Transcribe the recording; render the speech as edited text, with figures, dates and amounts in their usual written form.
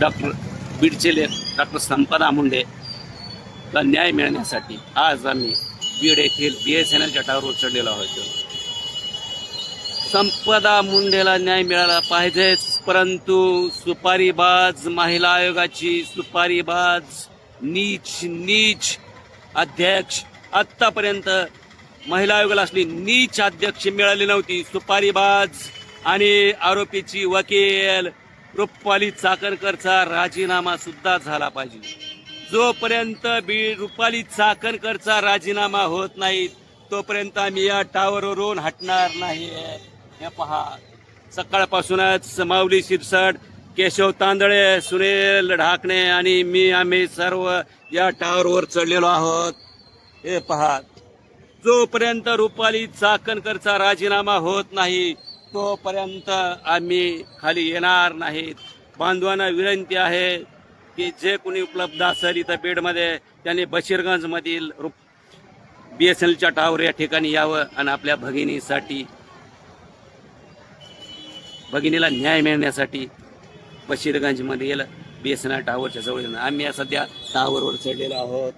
Doctor बीडचे doctor संपदा मुंडेला न्याय मिळण्यासाठी आज आम्ही बीड येथील BSNLच्या टावरवर चढलेलो आहोत. संपदा मुंडेला न्याय मिळाला पाहिजेच, परंतु सुपारीबाज महिला आयोगाची सुपारीबाज नीच अध्यक्ष, आत्तापर्यंत महिला आयोगाला असली नीच अध्यक्ष मिळाली नव्हती. सुपारीबाज आणि आरोपीची वकील रुपाली चाकणकरचा राजीनामा सुद्धा झाला पाहिजे. जोपर्यंत रुपाली चाकणकरचा राजीनामा होत नाही तोपर्यंत आम्ही या टावरवरून हटणार नाही. हे पहा, सकाळपासूनच माऊली शिरसाट, केशव तांदळे, सुनील ढाकणे आणि आम्ही सर्व या टावरवर चढलेलो आहोत. हे पहा, जोपर्यंत रुपाली चाकणकरचा राजीनामा होत नाही तोपर्यंत आम्ही खाली येणार नाहीत. बांधवांना विनंती आहे की जे कोणी उपलब्ध असेल इथं बीडमध्ये त्यांनी बशीरगंजमधील BSNLच्या टावर या ठिकाणी यावं आणि आपल्या भगिनीला न्याय मिळण्यासाठी बशीरगंजमधील BSNL टावरच्या जवळ आम्ही सध्या टावरवर चढलेलो आहोत.